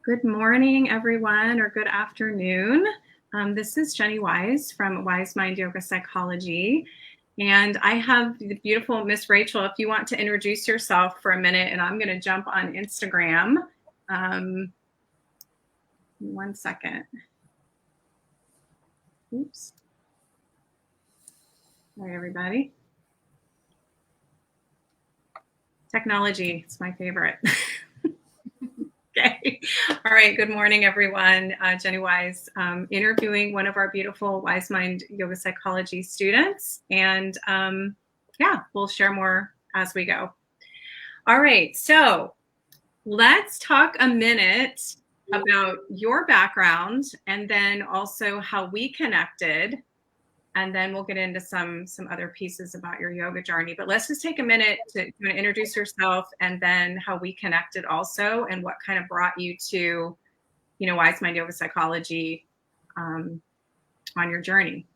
Good morning, everyone, or good afternoon. This is Jennie Wise from WiseMind Yoga Psychology. And I have the beautiful Miss Rachael. If you want to introduce yourself for a minute, and I'm going to jump on Instagram. One second. Oops. Hi, everybody. Technology, it's my favorite. Okay. All right. Good morning, everyone. Jennie Wise, interviewing one of our beautiful WiseMind Yoga Psychology students. And yeah, we'll share more as we go. All right. So let's talk a minute about your background and then also how we connected. And then we'll get into some other pieces about your yoga journey. But let's just take a minute to introduce yourself and then how we connected also and what kind of brought you to, WiseMind Yoga Psychology on your journey.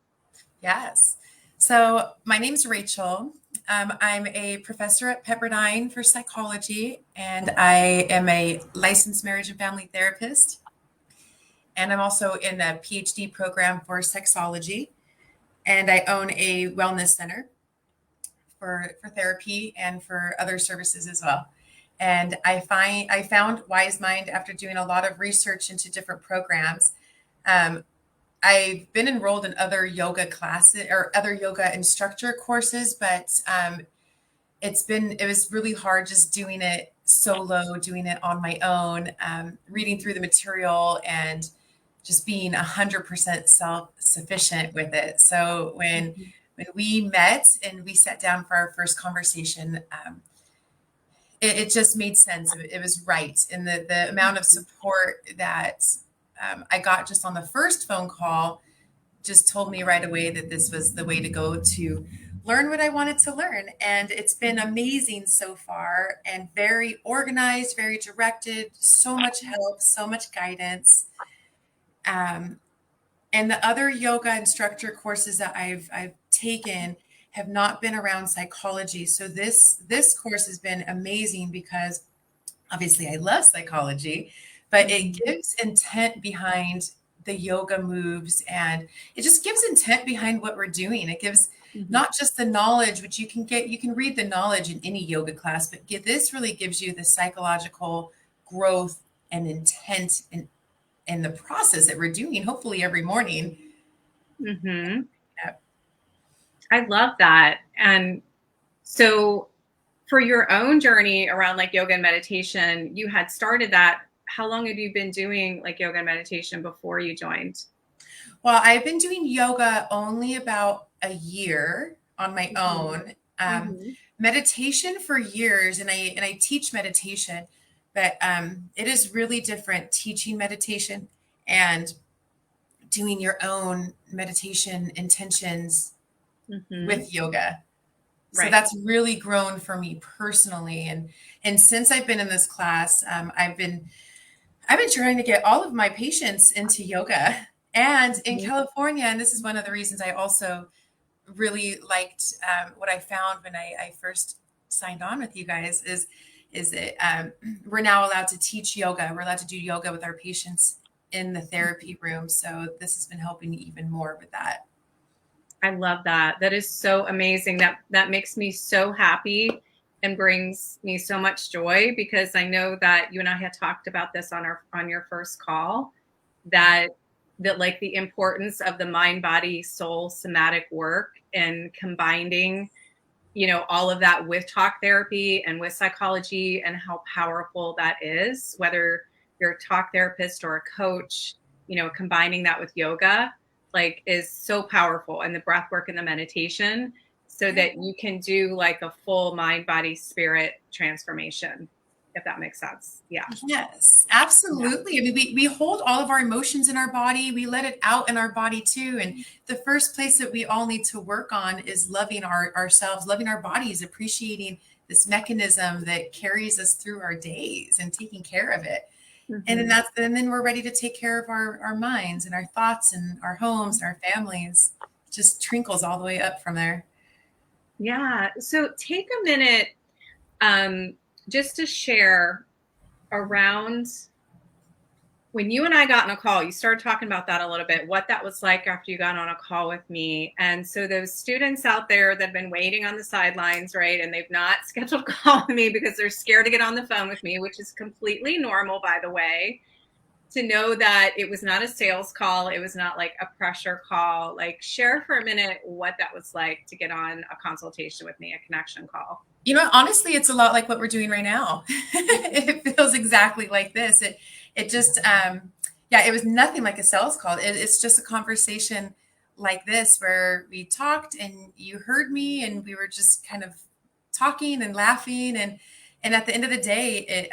Yes. So my name's Rachael. I'm a professor at Pepperdine for psychology, and I am a licensed marriage and family therapist. And I'm also in a PhD program for sexology. And I own a wellness center for therapy and for other services as well. And I found WiseMind after doing a lot of research into different programs. I've been enrolled in other yoga classes or other yoga instructor courses, but it was really hard just doing it solo, doing it on my own, reading through the material and just being 100% self-sufficient with it. So when we met and we sat down for our first conversation, it just made sense. It was right. And the amount of support that I got just on the first phone call just told me right away that this was the way to go to learn what I wanted to learn. And it's been amazing so far and very organized, very directed, so much help, so much guidance. And the other yoga instructor courses that I've taken have not been around psychology. So this course has been amazing because obviously I love psychology, but it gives intent behind the yoga moves, and it just gives intent behind what we're doing. It gives not just the knowledge, which you can read the knowledge in any yoga class, but this really gives you the psychological growth and intent in the process that we're doing, hopefully every morning. Mm-hmm. Yeah. I love that. And so for your own journey around like yoga and meditation, you had started that. How long have you been doing like yoga and meditation before you joined? Well, I've been doing yoga only about a year on my own. Meditation for years, and I teach meditation, but it is really different teaching meditation and doing your own meditation intentions with yoga. So that's really grown for me personally. And since I've been in this class, I've been trying to get all of my patients into yoga. And in California, and this is one of the reasons I also really liked what I found when I first signed on with you guys is that we're now allowed to teach yoga. We're allowed to do yoga with our patients in the therapy room. So this has been helping even more with that. I love that. That is so amazing. That makes me so happy and brings me so much joy, because I know that you and I had talked about this on your first call, that like the importance of the mind, body, soul, somatic work and combining, all of that with talk therapy and with psychology, and how powerful that is, whether you're a talk therapist or a coach, combining that with yoga like is so powerful, and the breath work and the meditation, so that you can do like a full mind, body, spirit transformation, if that makes sense. Yeah. Yes, absolutely. Yeah. I mean, we hold all of our emotions in our body. We let it out in our body too. And the first place that we all need to work on is loving ourselves, loving our bodies, appreciating this mechanism that carries us through our days and taking care of it. And then we're ready to take care of our minds and our thoughts and our homes and our families. It just trickles all the way up from there. Yeah. So take a minute just to share around when you and I got on a call, you started talking about that a little bit, what that was like after you got on a call with me. And so those students out there that have been waiting on the sidelines, right, and they've not scheduled a call with me because they're scared to get on the phone with me, which is completely normal, by the way, to know that it was not a sales call. It was not like a pressure call. Like, share for a minute what that was like to get on a consultation with me, a connection call. You know, honestly, it's a lot like what we're doing right now. It feels exactly like this. It just, yeah, it was nothing like a sales call. It's just a conversation like this where we talked and you heard me and we were just kind of talking and laughing. And at the end of the day,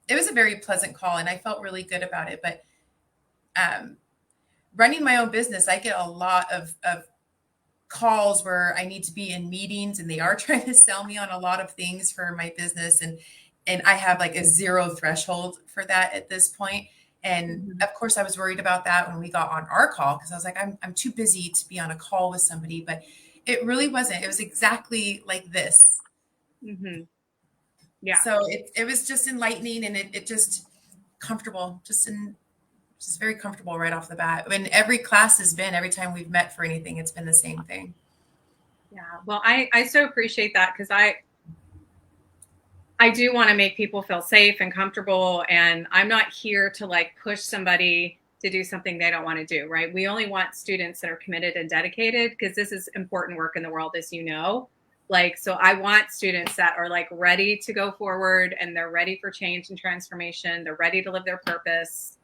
it was a very pleasant call and I felt really good about it. But running my own business, I get a lot of calls where I need to be in meetings and they are trying to sell me on a lot of things for my business. And I have like a zero threshold for that at this point. And of course I was worried about that when we got on our call, because I was like, I'm too busy to be on a call with somebody, but it really wasn't. It was exactly like this. Mm-hmm. Yeah. So it was just enlightening and it just comfortable, just very comfortable right off the bat. When every class has been, every time we've met for anything, it's been the same thing. Yeah. Well, I so appreciate that because I do want to make people feel safe and comfortable. And I'm not here to like push somebody to do something they don't want to do, right? We only want students that are committed and dedicated because this is important work in the world, as you know. Like, so I want students that are like ready to go forward and they're ready for change and transformation. They're ready to live their purpose.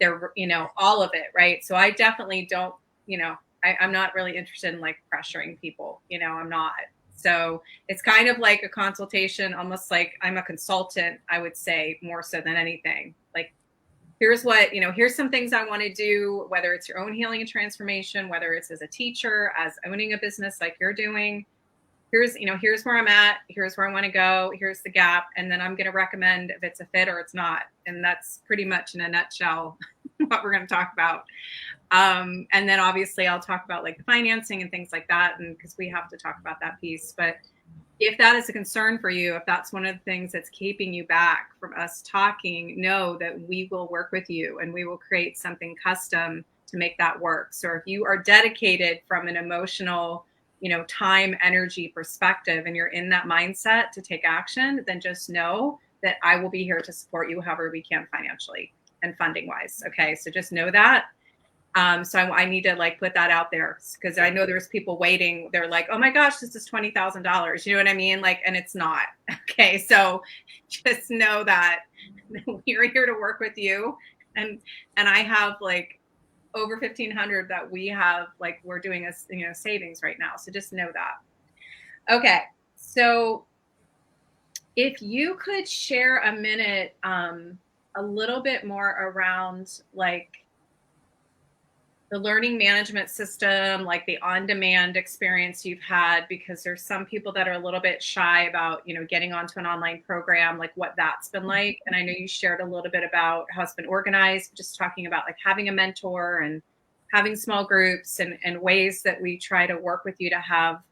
They're, all of it, right? So I definitely don't, I'm not really interested in like pressuring people, I'm not. So it's kind of like a consultation, almost like I'm a consultant, I would say, more so than anything. Like, here's what, here's some things I want to do, whether it's your own healing and transformation, whether it's as a teacher, as owning a business like you're doing. Here's where I'm at. Here's where I want to go. Here's the gap. And then I'm going to recommend if it's a fit or it's not. And that's pretty much in a nutshell what we're going to talk about. And then obviously I'll talk about like the financing and things like that. And because we have to talk about that piece. But if that is a concern for you, if that's one of the things that's keeping you back from us talking, know that we will work with you and we will create something custom to make that work. So if you are dedicated from an emotional, time, energy perspective, and you're in that mindset to take action, then just know that I will be here to support you however we can financially and funding wise. Okay. So just know that. So I need to like put that out there because I know there's people waiting. They're like, oh my gosh, this is $20,000. You know what I mean? Like, and it's not. Okay. So just know that we're here to work with you. And I have like over 1,500 that we have, like, we're doing a, savings right now. So just know that. Okay. So if you could share a minute, a little bit more around like the learning management system, like the on-demand experience you've had, because there's some people that are a little bit shy about, getting onto an online program, like what that's been like. And I know you shared a little bit about how it's been organized, just talking about like having a mentor and having small groups and ways that we try to work with you to have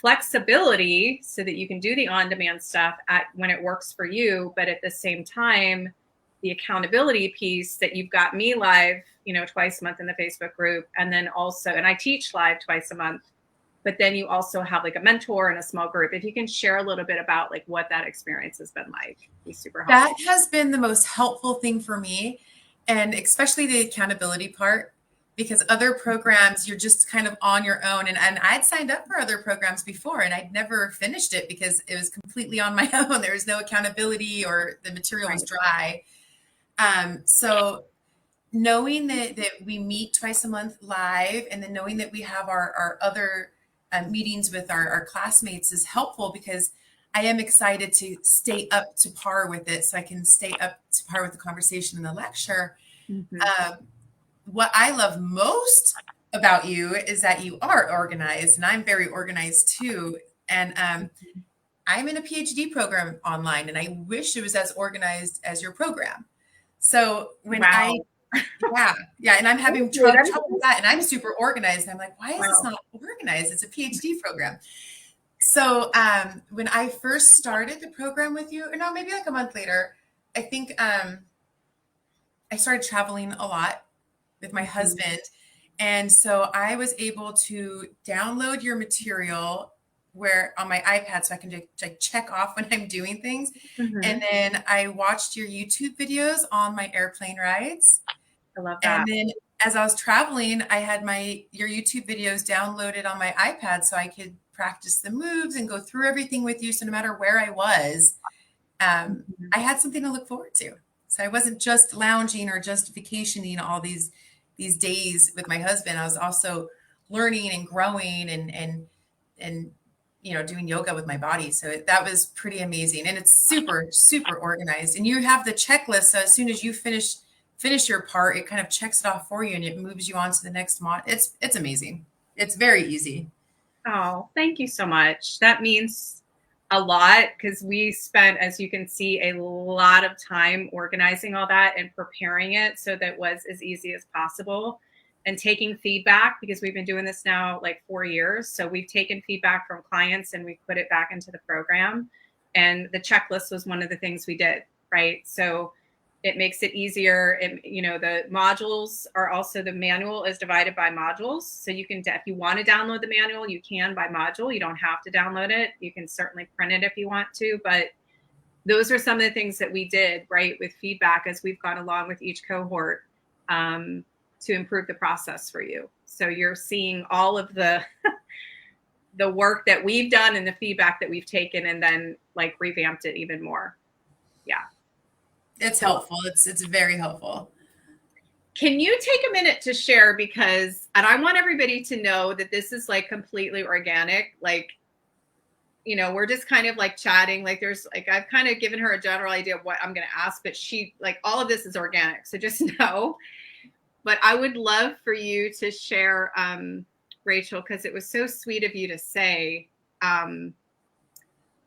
flexibility so that you can do the on-demand stuff when it works for you. But at the same time, the accountability piece that you've got me live, twice a month in the Facebook group. And then also, and I teach live twice a month, but then you also have like a mentor and a small group. If you can share a little bit about like what that experience has been like, it'd be super helpful. That has been the most helpful thing for me. And especially the accountability part, because other programs, you're just kind of on your own. And I'd signed up for other programs before and I'd never finished it because it was completely on my own. There was no accountability or the material was dry. So knowing that we meet twice a month live and then knowing that we have our other meetings with our classmates is helpful because I am excited to stay up to par with it so I can stay up to par with the conversation in the lecture. Mm-hmm. What I love most about you is that you are organized and I'm very organized too. And I'm in a PhD program online and I wish it was as organized as your program. So when yeah. And I'm having trouble with that. And I'm super organized. And I'm like, why is this not organized? It's a PhD program. So when I first started the program with you, or no, maybe like a month later, I think I started traveling a lot with my husband. And so I was able to download your material where on my iPad so I can just like check off when I'm doing things. Mm-hmm. And then I watched your YouTube videos on my airplane rides. I love that. And then as I was traveling, I had your YouTube videos downloaded on my iPad so I could practice the moves and go through everything with you. So no matter where I was, Mhm. I had something to look forward to. So I wasn't just lounging or just vacationing all these days with my husband. I was also learning and growing and doing yoga with my body. So that was pretty amazing, and it's super organized. And you have the checklist, so as soon as you finish your part, it kind of checks it off for you, and it moves you on to the next mod. It's amazing. It's very easy. Oh, thank you so much. That means a lot because we spent, as you can see, a lot of time organizing all that and preparing it so that it was as easy as possible and taking feedback because we've been doing this now like 4 years. So we've taken feedback from clients and we put it back into the program. And the checklist was one of the things we did, right? So it makes it easier. And, the modules are also, the manual is divided by modules. So you can, if you want to download the manual, you can by module. You don't have to download it. You can certainly print it if you want to, but those are some of the things that we did, right, with feedback as we've gone along with each cohort to improve the process for you. So you're seeing all of the the work that we've done and the feedback that we've taken and then like revamped it even more. Yeah. It's So helpful. It's very helpful. can you take a minute to share and I want everybody to know that this is like completely organic. Like, we're just kind of like chatting. Like I've kind of given her a general idea of what I'm going to ask, but she like all of this is organic. So just know, but I would love for you to share, Rachael, because it was so sweet of you to say,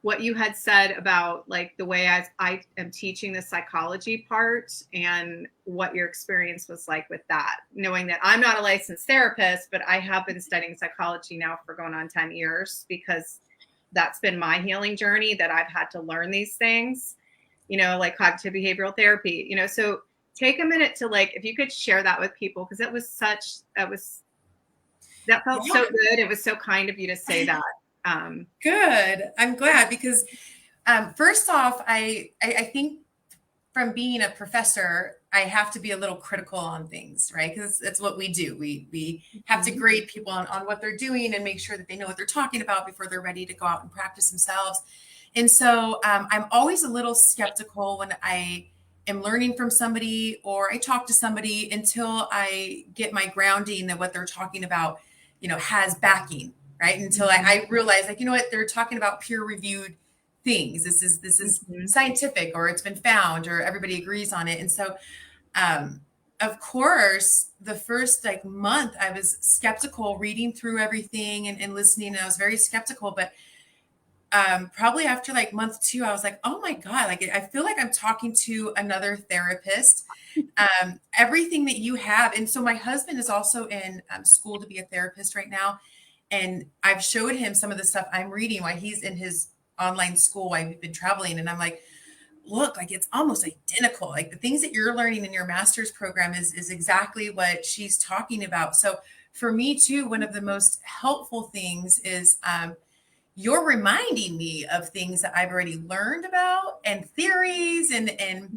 what you had said about like the way I am teaching the psychology part and what your experience was like with that, knowing that I'm not a licensed therapist, but I have been studying psychology now for going on 10 years because that's been my healing journey, that I've had to learn these things, like cognitive behavioral therapy, so take a minute to like, if you could share that with people, because that felt Yeah. so good. It was so kind of you to say that. Good. I'm glad because first off, I think from being a professor, I have to be a little critical on things, right? Because that's what we do. We have to grade people on what they're doing and make sure that they know what they're talking about before they're ready to go out and practice themselves. And so I'm always a little skeptical when I am learning from somebody or I talk to somebody until I get my grounding that what they're talking about, has backing, right? Until I realize, like, what they're talking about, peer-reviewed things. This is scientific, or it's been found, or everybody agrees on it. And so, of course, the first like month, I was skeptical, reading through everything and listening, and I was very skeptical. But probably after like month 2, I was like, oh my God, like I feel like I'm talking to another therapist. Everything that you have. And so my husband is also in school to be a therapist right now. And I've showed him some of the stuff I'm reading while he's in his online school while we've been traveling. And I'm like, look, like it's almost identical. Like the things that you're learning in your master's program is exactly what she's talking about. So for me too, one of the most helpful things is you're reminding me of things that I've already learned about and theories and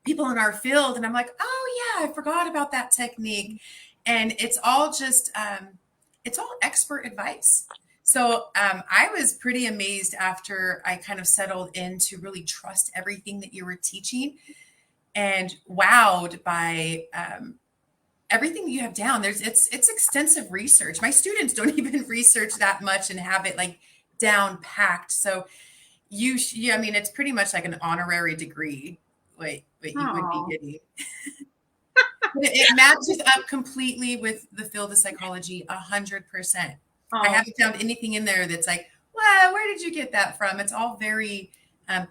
people in our field. And I'm like, oh yeah, I forgot about that technique. And it's all just, it's all expert advice. So I was pretty amazed after I kind of settled in to really trust everything that you were teaching and wowed by everything that you have down. It's extensive research. My students don't even research that much and have it like down packed. So I mean, it's pretty much like an honorary degree. What you would be getting. It matches up completely with the field of psychology, 100%. I haven't found anything in there that's like, well, where did you get that from? It's all very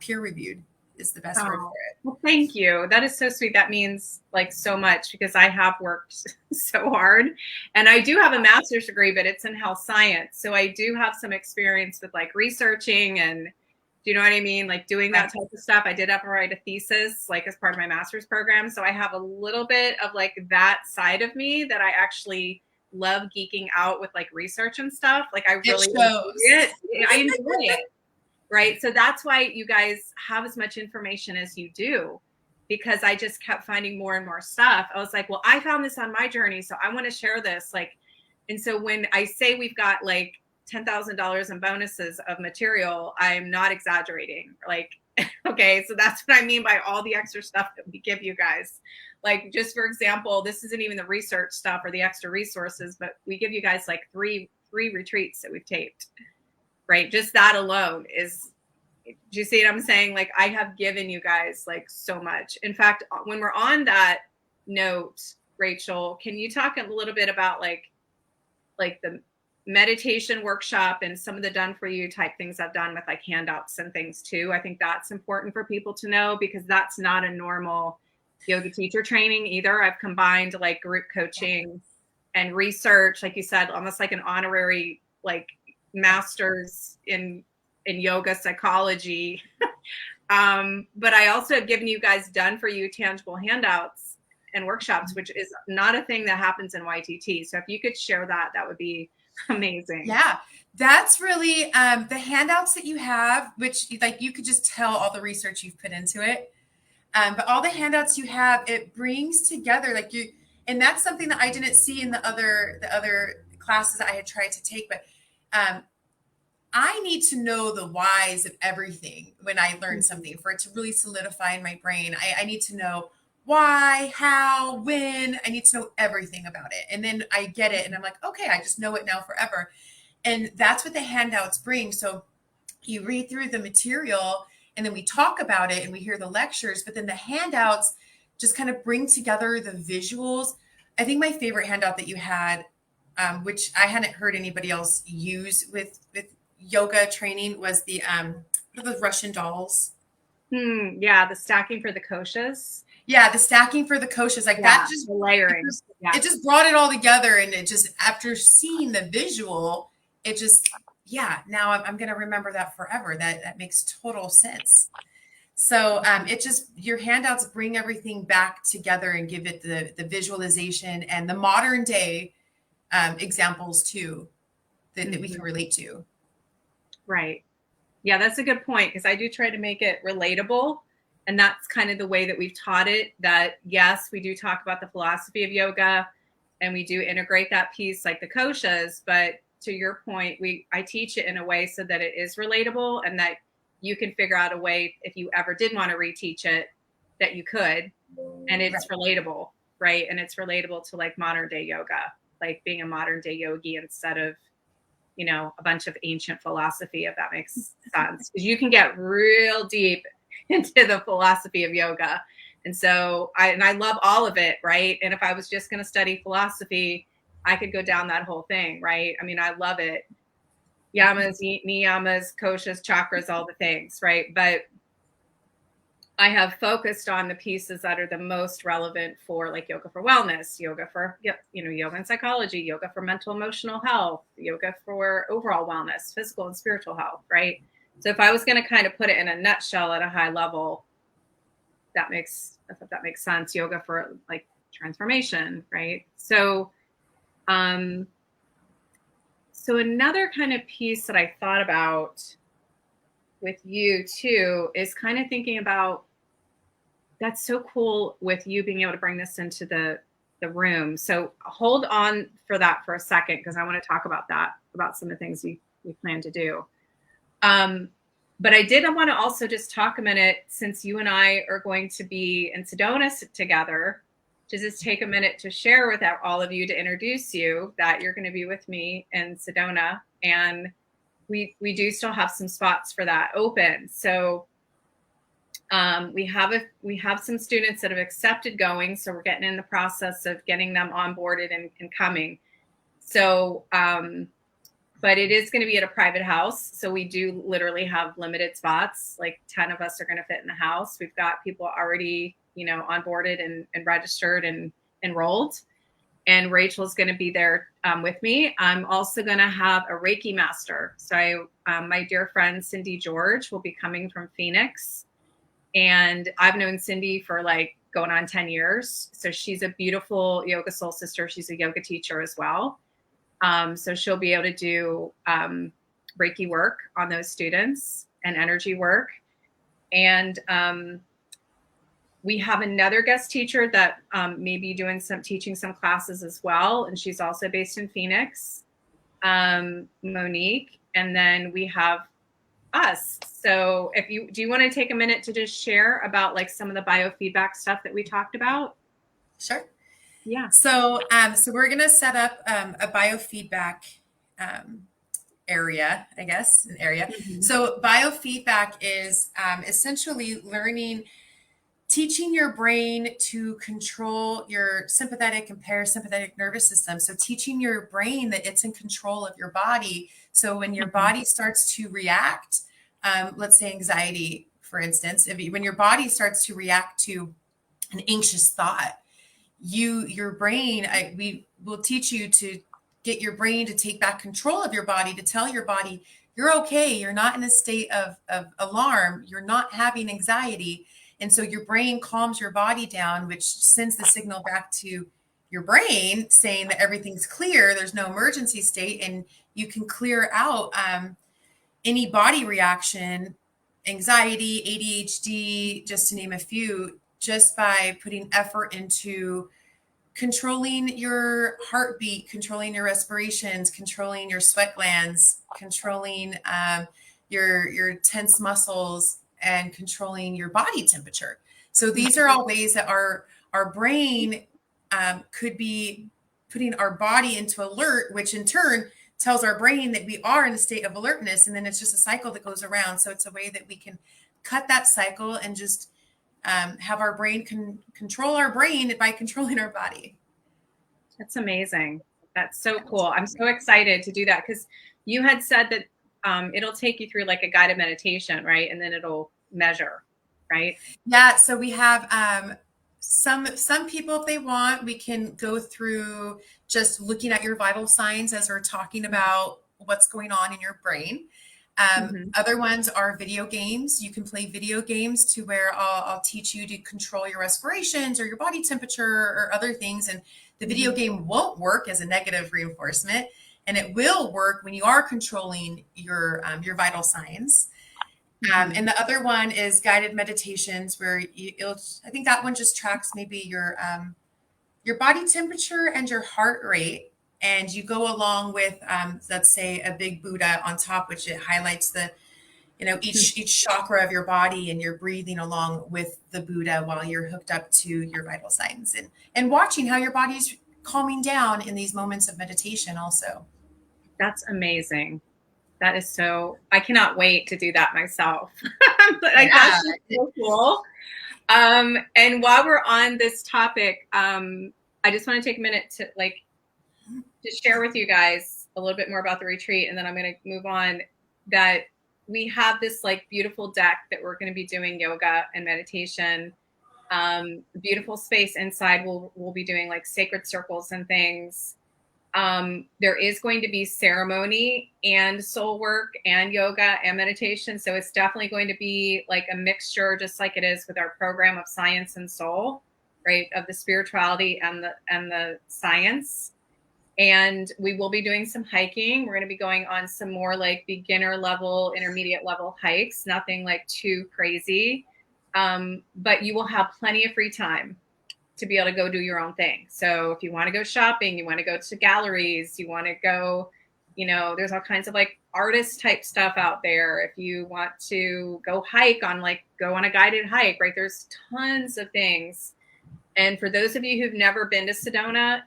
peer reviewed is the best word for it. Well, thank you. That is so sweet. That means like so much because I have worked so hard and I do have a master's degree, but it's in health science. So I do have some experience with like researching and Do you know what I mean? Like doing that type of stuff. I did have to write a thesis, like as part of my master's program. So I have a little bit of like that side of me that I actually love geeking out with like research and stuff. Like I really enjoy it. I enjoy it. Right. So that's why you guys have as much information as you do, because I just kept finding more and more stuff. I was like, well, I found this on my journey, so I want to share this. Like, and so when I say we've got like $10,000 in bonuses of material, I'm not exaggerating. Like, okay, so that's what I mean by all the extra stuff that we give you guys. Like, just for example, this isn't even the research stuff or the extra resources, but we give you guys like three retreats that we've taped, right? Just that alone is, do you see what I'm saying? Like, I have given you guys like so much. In fact, when we're on that note, Rachael, can you talk a little bit about like the meditation workshop and some of the done for you type things I've done with like handouts and things too? I think that's important for people to know, because that's not a normal yoga teacher training either. I've combined like group coaching and research, like you said, almost like an honorary like master's in yoga psychology. But I also have given you guys done for you tangible handouts and workshops, which is not a thing that happens in YTT. So if you could share that, that would be amazing. Yeah, that's really the handouts that you have, which like you could just tell all the research you've put into it. But all the handouts you have, it brings together like you, and that's something that I didn't see in the other classes that I had tried to take. But I need to know the whys of everything when I learn something for it to really solidify in my brain. I need to know why, how, when. I need to know everything about it. And then I get it and I'm like, okay, I just know it now forever. And that's what the handouts bring. So you read through the material and then we talk about it and we hear the lectures, but then the handouts just kind of bring together the visuals. I think my favorite handout that you had, which I hadn't heard anybody else use with yoga training, was the Russian dolls. Yeah, the stacking for the koshas. Yeah, the stacking for the koshas, like that, just layering. It just brought it all together, and it just, after seeing the visual, it just, now I'm going to remember that forever. That makes total sense. So it just, your handouts bring everything back together and give it the visualization and the modern day examples too that we can relate to. Right. Yeah, that's a good point, because I do try to make it relatable. And that's kind of the way that we've taught it, that yes, we do talk about the philosophy of yoga and we do integrate that piece like the koshas. But to your point, I teach it in a way so that it is relatable and that you can figure out a way, if you ever did want to reteach it, that you could, and it's relatable, right? And it's relatable to like modern day yoga, like being a modern day yogi instead of, a bunch of ancient philosophy, if that makes sense. Because you can get real deep into the philosophy of yoga. And so I love all of it, right? And if I was just going to study philosophy, I could go down that whole thing, right? I mean, I love it. Yamas, niyamas, koshas, chakras, all the things, right? But I have focused on the pieces that are the most relevant for like yoga for wellness, yoga for, yoga and psychology, yoga for mental, emotional health, yoga for overall wellness, physical and spiritual health, right? So if I was going to kind of put it in a nutshell at a high level, if that makes sense, yoga for like transformation, right? So, so another kind of piece that I thought about with you too is kind of thinking about, that's so cool with you being able to bring this into the room. So hold on for that for a second, because I want to talk about that, about some of the things we plan to do. But I did want to also just talk a minute, since you and I are going to be in Sedona together, to just take a minute to share with all of you, to introduce you that you're going to be with me in Sedona. And we do still have some spots for that open. So we have some students that have accepted going. So we're getting in the process of getting them onboarded and coming. So, but it is going to be at a private house. So we do literally have limited spots, like 10 of us are going to fit in the house. We've got people already, onboarded and registered and enrolled. and Rachel's going to be there with me. I'm also going to have a Reiki master. So my dear friend Cyndi George will be coming from Phoenix, and I've known Cyndi for like going on 10 years. So she's a beautiful yoga soul sister. She's a yoga teacher as well. So she'll be able to do Reiki work on those students and energy work. And we have another guest teacher that may be doing teaching some classes as well. And she's also based in Phoenix, Monique. And then we have us. So do you want to take a minute to just share about like some of the biofeedback stuff that we talked about? Sure. Yeah. So we're going to set up a biofeedback area, I guess, an area. Mm-hmm. So biofeedback is essentially teaching your brain to control your sympathetic and parasympathetic nervous system. So teaching your brain that it's in control of your body. So when your body starts to react, let's say anxiety, for instance, when your body starts to react to an anxious thought, your brain, we will teach you to get your brain to take back control of your body, to tell your body, you're okay. You're not in a state of alarm. You're not having anxiety. And so your brain calms your body down, which sends the signal back to your brain saying that everything's clear. There's no emergency state, and you can clear out any body reaction, anxiety, ADHD, just to name a few, just by putting effort into controlling your heartbeat, controlling your respirations, controlling your sweat glands, controlling your tense muscles, and controlling your body temperature. So these are all ways that our brain could be putting our body into alert, which in turn tells our brain that we are in a state of alertness. And then it's just a cycle that goes around. So it's a way that we can cut that cycle and just have our brain control our brain by controlling our body. That's amazing. That's so cool. I'm so excited to do that because you had said that it'll take you through like a guided meditation, right? And then it'll measure, right? Yeah. So we have some people, if they want, we can go through just looking at your vital signs as we're talking about what's going on in your brain. Other ones are video games. You can play video games to where I'll teach you to control your respirations or your body temperature or other things. And the video game won't work as a negative reinforcement, and it will work when you are controlling your vital signs. And the other one is guided meditations, where I think that one just tracks maybe your body temperature and your heart rate. And you go along with, let's say, a big Buddha on top, which it highlights each chakra of your body, and you're breathing along with the Buddha while you're hooked up to your vital signs, and watching how your body's calming down in these moments of meditation also. That's amazing. That is I cannot wait to do that myself. That's so cool. And while we're on this topic, I just want to take a minute to share with you guys a little bit more about the retreat, and then I'm going to move on. That we have this beautiful deck that we're going to be doing yoga and meditation. Beautiful space inside. We'll be doing sacred circles and things. There is going to be ceremony and soul work and yoga and meditation. So it's definitely going to be a mixture, just like it is with our program of science and soul, right? Of the spirituality and the science. And we will be doing some hiking. We're going to be going on some more beginner level, intermediate level hikes, nothing too crazy. But you will have plenty of free time to be able to go do your own thing. So if you want to go shopping, you want to go to galleries, you want to go, there's all kinds of artist type stuff out there. If you want to go hike go on a guided hike, right? There's tons of things. And for those of you who've never been to Sedona,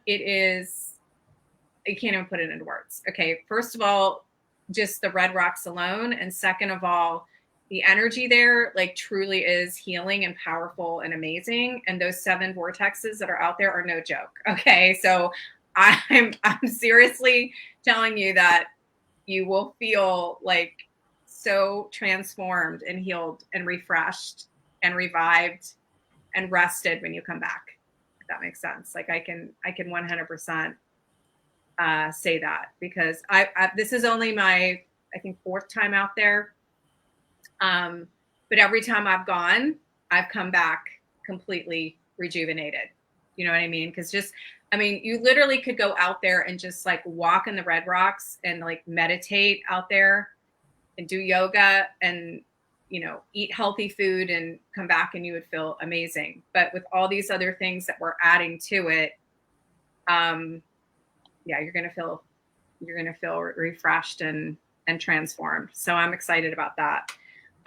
you can't even put it into words. Okay. First of all, just the red rocks alone. And second of all, the energy there truly is healing and powerful and amazing. And those 7 vortexes that are out there are no joke. Okay. So I'm seriously telling you that you will feel so transformed and healed and refreshed and revived and rested when you come back. that makes sense. Like I can 100% say that, because this is only my, I think, 4th time out there. But every time I've gone, I've come back completely rejuvenated. You know what I mean? Because you literally could go out there and just like walk in the Red Rocks and like meditate out there and do yoga and, eat healthy food and come back and you would feel amazing. But with all these other things that we're adding to it, you're going to feel refreshed and transformed. So I'm excited about that.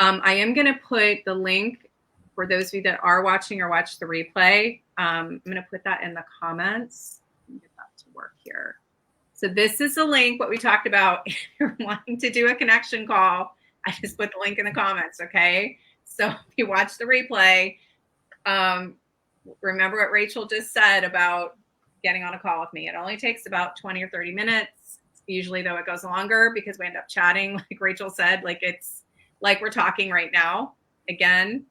I am going to put the link for those of you that are watching or watch the replay. I'm going to put that in the comments. Let me get that to work here. So this is the link, what we talked about. If you're wanting to do a connection call, I just put the link in the comments, okay? So if you watch the replay, remember what Rachael just said about getting on a call with me. It only takes about 20 or 30 minutes. Usually, though, it goes longer because we end up chatting, like Rachael said, like it's like we're talking right now. Again,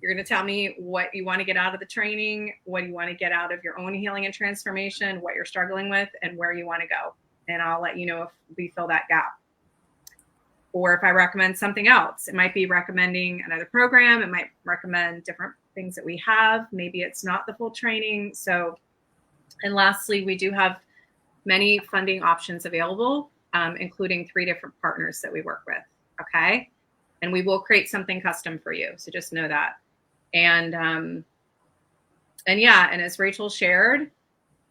you're going to tell me what you want to get out of the training, what you want to get out of your own healing and transformation, what you're struggling with, and where you want to go. And I'll let you know if we fill that gap. Or if I recommend something else. It might be recommending another program. It might recommend different things that we have. Maybe it's not the full training. So, and lastly, we do have many funding options available, including 3 different partners that we work with. Okay. And we will create something custom for you. So just know that. And as Rachael shared,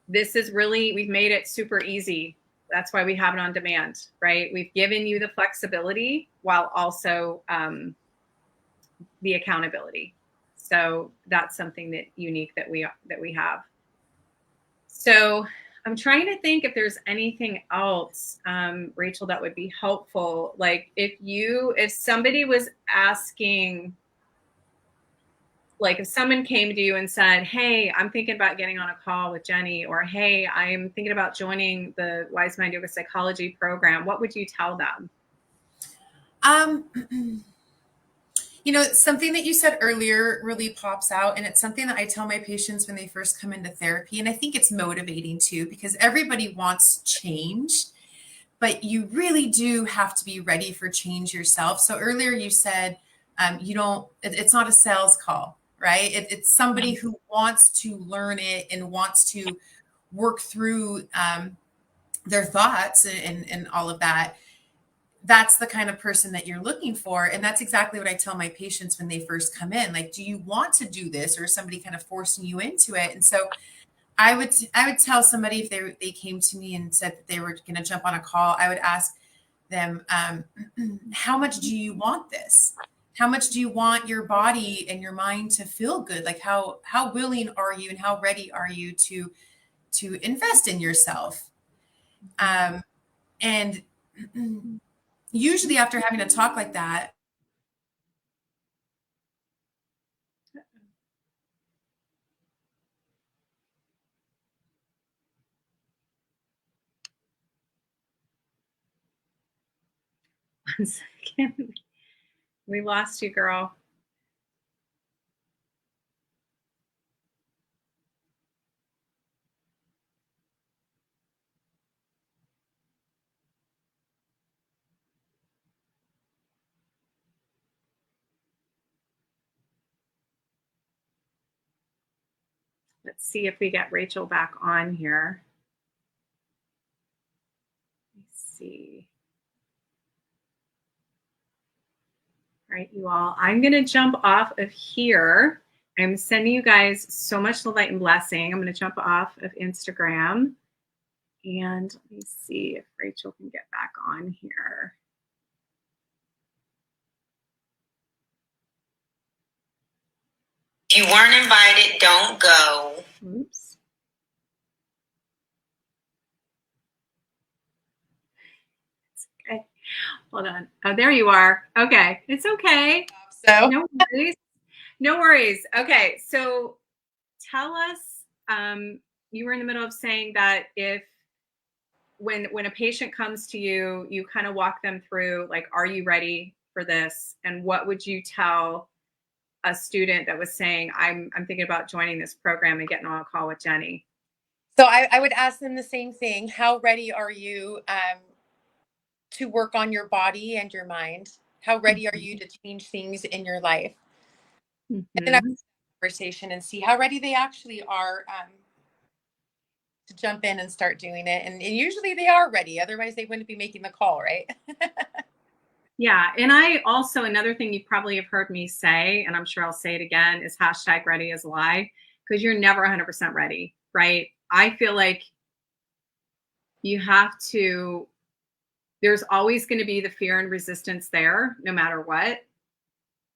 this is really, we've made it super easy. That's why we have it on demand, right? We've given you the flexibility while also the accountability. So that's something that unique that we have. So I'm trying to think if there's anything else, Rachael, that would be helpful. Like if somebody was asking, like if someone came to you and said, hey, I'm thinking about getting on a call with Jennie, or hey, I'm thinking about joining the WiseMind Yoga Psychology program, what would you tell them? Something that you said earlier really pops out, and it's something that I tell my patients when they first come into therapy. And I think it's motivating too, because everybody wants change, but you really do have to be ready for change yourself. So earlier you said, it's not a sales call, right? It's somebody who wants to learn it and wants to work through their thoughts and all of that. That's the kind of person that you're looking for. And that's exactly what I tell my patients when they first come in. Like, do you want to do this, or is somebody kind of forcing you into it? And so I would tell somebody, if they came to me and said that they were going to jump on a call, I would ask them, how much do you want this? How much do you want your body and your mind to feel good? Like how willing are you and how ready are you to invest in yourself? And usually after having a talk like that, One second. We lost you, girl. Let's see if we get Rachael back on here. Let's see. All right, you all. I'm going to jump off of here. I'm sending you guys so much light and blessing. I'm going to jump off of Instagram. And let me see if Rachael can get back on here. If you weren't invited, don't go. Oops. It's okay. Hold on. Oh, there you are. Okay. It's okay. So no worries. No worries. Okay. So tell us, you were in the middle of saying that when a patient comes to you, you kind of walk them through, like, are you ready for this? And what would you tell a student that was saying, I'm thinking about joining this program and getting on a call with Jennie. So I would ask them the same thing. How ready are you to work on your body and your mind? How ready are you to change things in your life? And then I would have a conversation and see how ready they actually are to jump in and start doing it. And usually they are ready. Otherwise, they wouldn't be making the call, right? Yeah. And I also, another thing you probably have heard me say, and I'm sure I'll say it again, is hashtag ready is a lie, because you're never 100% ready, right? I feel like you have to, there's always going to be the fear and resistance there, no matter what.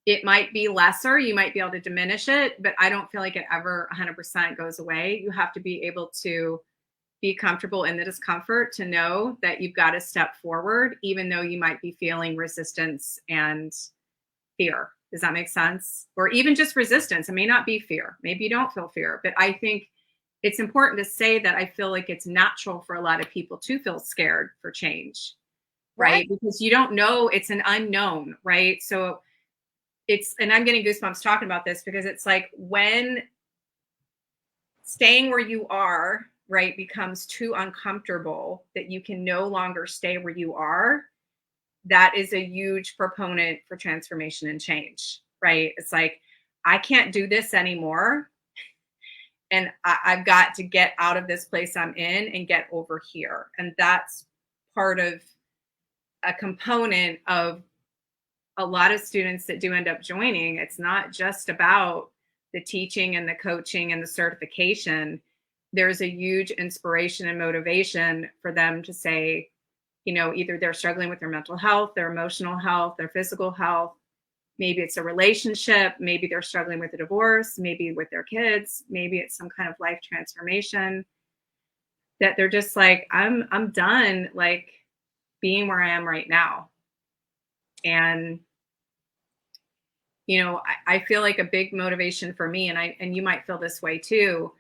It might be lesser, you might be able to diminish it, but I don't feel like it ever 100% goes away. You have to be able to be comfortable in the discomfort to know that you've got to step forward, even though you might be feeling resistance and fear. Does that make sense? Or even just resistance. It may not be fear. Maybe you don't feel fear, but I think it's important to say that I feel like it's natural for a lot of people to feel scared for change, right? Because you don't know, it's an unknown, right? So it's, and I'm getting goosebumps talking about this, because it's like when staying where you are, right, becomes too uncomfortable that you can no longer stay where you are, that is a huge proponent for transformation and change, right? It's like, I can't do this anymore. And I've got to get out of this place I'm in and get over here. And that's part of a component of a lot of students that do end up joining. It's not just about the teaching and the coaching and the certification. There's a huge inspiration and motivation for them to say, you know, either they're struggling with their mental health, their emotional health, their physical health. Maybe it's a relationship. Maybe they're struggling with a divorce, maybe with their kids. Maybe it's some kind of life transformation, that they're just like, I'm done, like, being where I am right now. And you know, I feel like a big motivation for me, and you might feel this way too,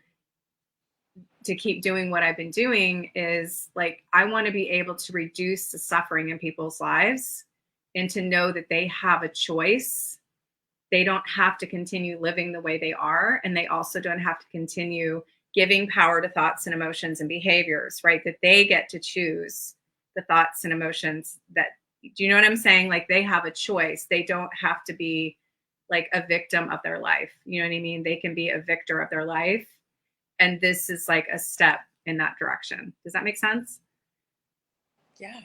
to keep doing what I've been doing, is like, I want to be able to reduce the suffering in people's lives and to know that they have a choice. They don't have to continue living the way they are. And they also don't have to continue giving power to thoughts and emotions and behaviors, right? That they get to choose the thoughts and emotions that, do you know what I'm saying? Like, they have a choice. They don't have to be like a victim of their life. You know what I mean? They can be a victor of their life. And this is like a step in that direction. Does that make sense? Yeah.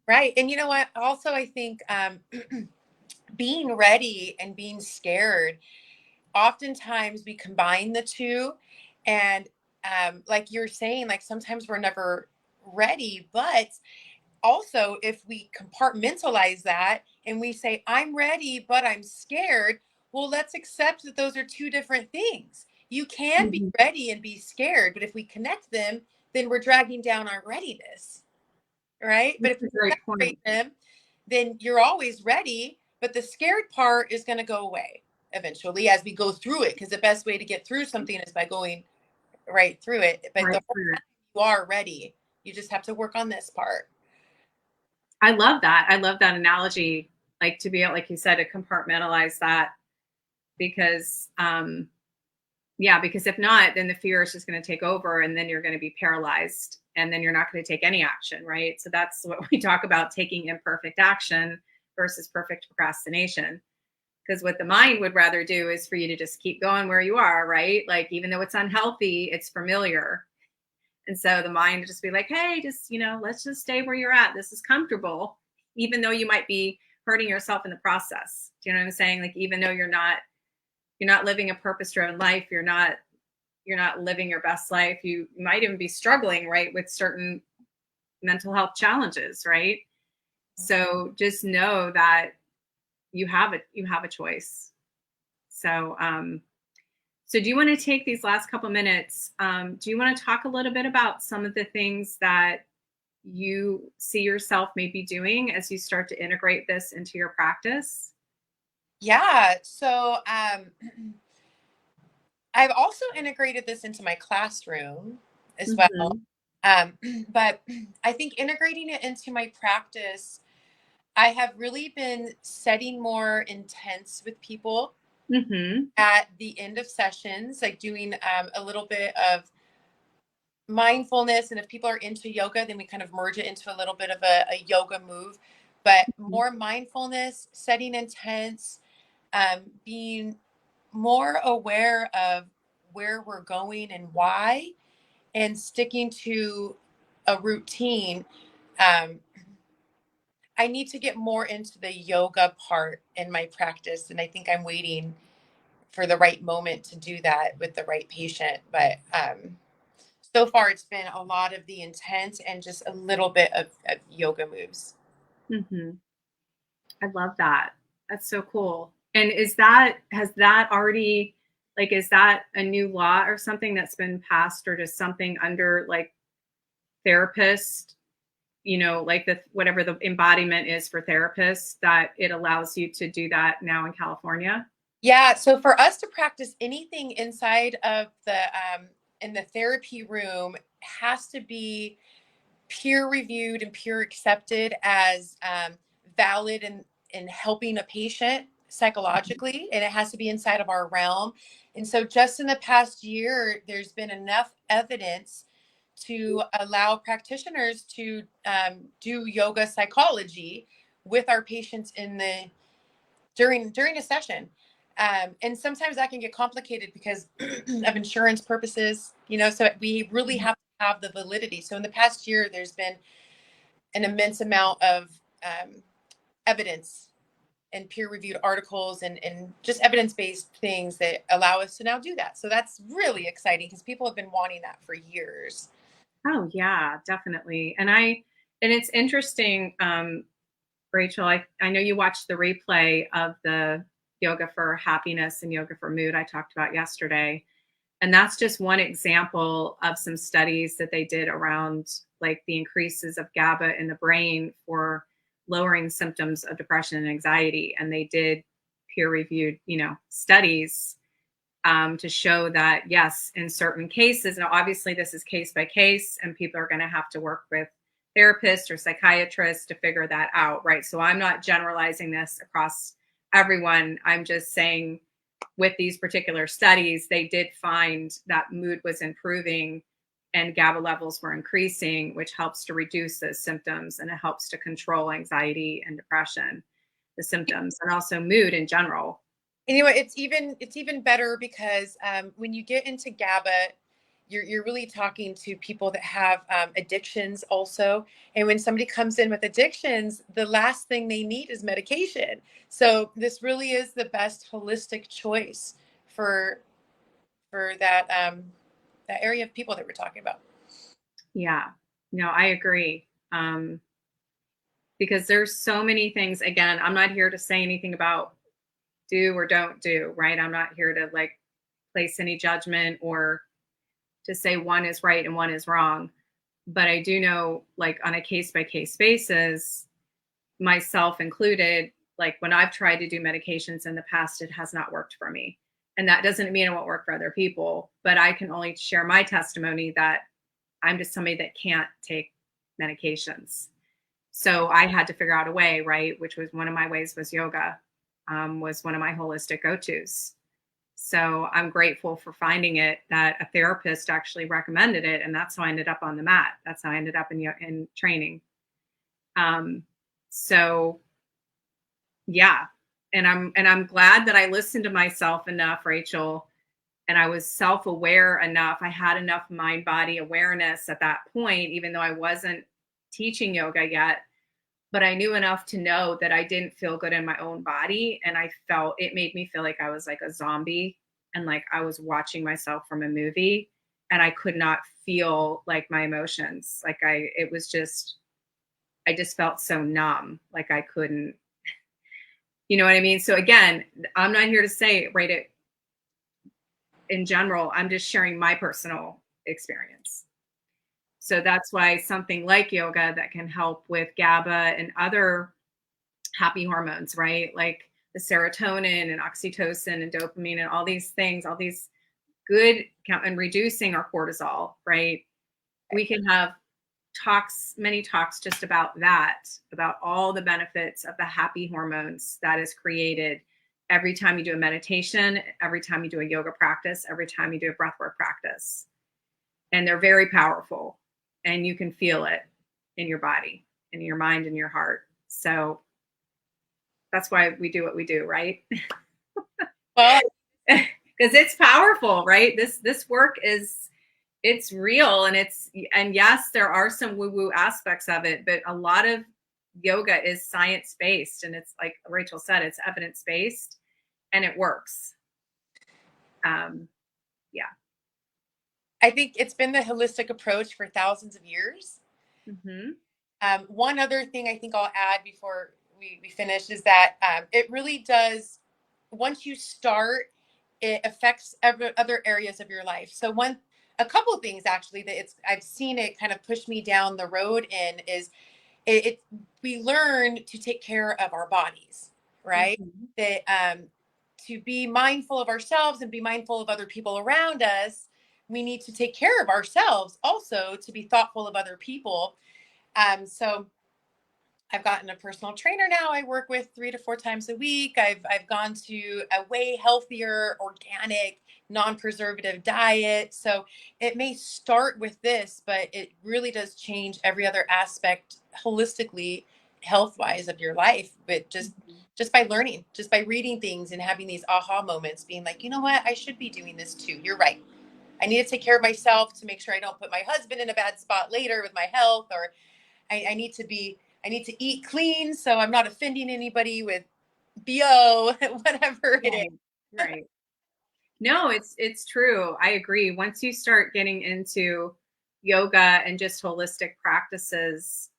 Right. And you know what? Also, I think being ready and being scared, oftentimes we combine the two. And like you're saying, like sometimes we're never ready, but also if we compartmentalize that and we say, I'm ready, but I'm scared, well, let's accept that those are two different things. You can be Mhm. ready and be scared, but if we connect them, then we're dragging down our readiness, right? But if That's a we great separate point. them, then you're always ready, but the scared part is going to go away eventually as we go through it, because the best way to get through something is by going right through it. But the Right. whole time you are ready, you just have to work on this part. I love that. I love that analogy. Like, to be able, like you said, to compartmentalize that, because, yeah, because if not, then the fear is just going to take over, and then you're going to be paralyzed, and then you're not going to take any action, right? So that's what we talk about, taking imperfect action versus perfect procrastination. Because what the mind would rather do is for you to just keep going where you are, right? Like, even though it's unhealthy, it's familiar. And so the mind would just be like, hey, just, you know, let's just stay where you're at. This is comfortable, even though you might be hurting yourself in the process. Do you know what I'm saying? Like, even though you're not living a purpose-driven life, you're not living your best life. You might even be struggling, right, with certain mental health challenges, right? So just know that you have a choice. So so do you want to take these last couple minutes? Do you want to talk a little bit about some of the things that you see yourself maybe doing as you start to integrate this into your practice? Yeah. So I've also integrated this into my classroom as well. Mm-hmm. Um, but I think integrating it into my practice, I have really been setting more intense with people. Mm-hmm. at the end of sessions, like doing a little bit of mindfulness. And if people are into yoga, then we kind of merge it into a little bit of a yoga move, but more mindfulness, setting intents, being more aware of where we're going and why, and sticking to a routine. Um, I need to get more into the yoga part in my practice. And I think I'm waiting for the right moment to do that with the right patient. But so far, it's been a lot of the intent and just a little bit of yoga moves. Mm-hmm. I love that. That's so cool. And has that already, like, is that a new law or something that's been passed, or just something under like therapist, like the, whatever the embodiment is for therapists, that it allows you to do that now in California? Yeah. So for us to practice anything inside of the in the therapy room has to be peer reviewed and peer accepted as valid in helping a patient psychologically, and it has to be inside of our realm. And so just in the past year, there's been enough evidence to allow practitioners to do yoga psychology with our patients in the during a session. And sometimes that can get complicated because of insurance purposes, so we really have to have the validity. So in the past year, there's been an immense amount of evidence and peer-reviewed articles and just evidence-based things that allow us to now do that. So that's really exciting because people have been wanting that for years. Oh yeah, definitely. And it's interesting, Rachel, I know you watched the replay of the yoga for happiness and yoga for mood I talked about yesterday. And that's just one example of some studies that they did around like the increases of GABA in the brain for lowering symptoms of depression and anxiety. And they did peer reviewed, studies to show that, yes, in certain cases, now obviously this is case by case, and people are going to have to work with therapists or psychiatrists to figure that out, right? So I'm not generalizing this across everyone. I'm just saying with these particular studies, they did find that mood was improving and GABA levels were increasing, which helps to reduce those symptoms, and it helps to control anxiety and depression, the symptoms, and also mood in general. Anyway, it's even better because when you get into GABA, you're really talking to people that have addictions also. And when somebody comes in with addictions, the last thing they need is medication. So this really is the best holistic choice for that that area of people that we're talking about. Yeah, no, I agree. Because there's so many things. Again, I'm not here to say anything about do or don't do, right? I'm not here to like place any judgment or to say one is right and one is wrong. But I do know, like, on a case by case basis, myself included, like when I've tried to do medications in the past, it has not worked for me. And that doesn't mean it won't work for other people, but I can only share my testimony that I'm just somebody that can't take medications. So I had to figure out a way, right? Which was one of my ways was yoga, was one of my holistic go-tos. So I'm grateful for finding it, that a therapist actually recommended it. And that's how I ended up on the mat. That's how I ended up in training. So yeah. And I'm glad that I listened to myself enough, Rachel, and I was self-aware enough. I had enough mind body awareness at that point, even though I wasn't teaching yoga yet, but I knew enough to know that I didn't feel good in my own body. And it made me feel like I was like a zombie and like I was watching myself from a movie, and I could not feel like my emotions. Like I just felt so numb. Like I couldn't, you know what I mean? So again, I'm not here to say rate it in general. I'm just sharing my personal experience. So that's why something like yoga that can help with GABA and other happy hormones, right? Like the serotonin and oxytocin and dopamine and all these things, all these good, and reducing our cortisol, right? We can have many talks just about that, about all the benefits of the happy hormones that is created every time you do a meditation, every time you do a yoga practice, every time you do a breathwork practice. And they're very powerful, and you can feel it in your body, in your mind, and your heart. So that's why we do what we do, right? Well, Because it's powerful, right? This work it's real, and yes, there are some woo-woo aspects of it, but a lot of yoga is science-based, and it's like Rachael said, it's evidence-based, and it works. Yeah. I think it's been the holistic approach for thousands of years. Mm-hmm. One other thing I think I'll add before we finish is that it really does, once you start, it affects other areas of your life. So a couple of things actually that I've seen it kind of push me down the road in is we learn to take care of our bodies, right? Mm-hmm. That to be mindful of ourselves and be mindful of other people around us, we need to take care of ourselves also to be thoughtful of other people. So I've gotten a personal trainer now I work with 3 to 4 times a week. I've gone to a way healthier, organic, non-preservative diet. So it may start with this, but it really does change every other aspect holistically, health-wise of your life. But just by learning, just by reading things and having these aha moments, being like, you know what, I should be doing this too. You're right. I need to take care of myself to make sure I don't put my husband in a bad spot later with my health, or I need to eat clean so I'm not offending anybody with BO, whatever it is. Right. No, it's true. I agree. Once you start getting into yoga and just holistic practices,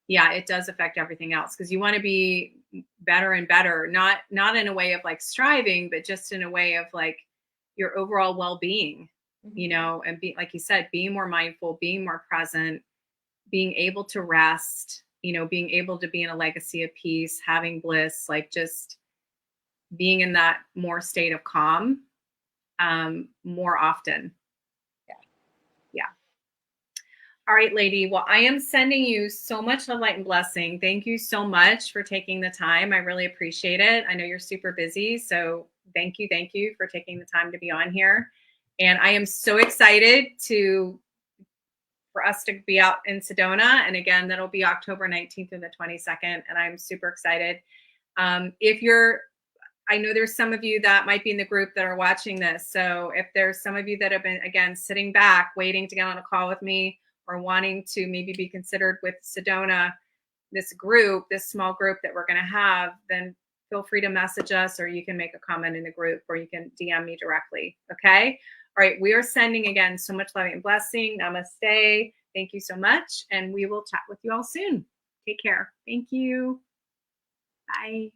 yeah, it does affect everything else, because you want to be better and better, not in a way of like striving, but just in a way of like your overall well-being, and be, like you said, being more mindful, being more present, being able to rest, being able to be in a legacy of peace, having bliss, like just being in that more state of calm more often. Yeah. All right, lady. Well, I am sending you so much love, light, and blessing. Thank you so much for taking the time. I really appreciate it. I know you're super busy, so thank you for taking the time to be on here. And I am so excited for us to be out in Sedona. And again, that'll be October 19th through the 22nd. And I'm super excited. I know there's some of you that might be in the group that are watching this. So if there's some of you that have been, again, sitting back, waiting to get on a call with me, or wanting to maybe be considered with Sedona, this small group that we're going to have, then feel free to message us, or you can make a comment in the group, or you can DM me directly. Okay. All right. We are sending, again, so much love and blessing. Namaste. Thank you so much. And we will chat with you all soon. Take care. Thank you. Bye.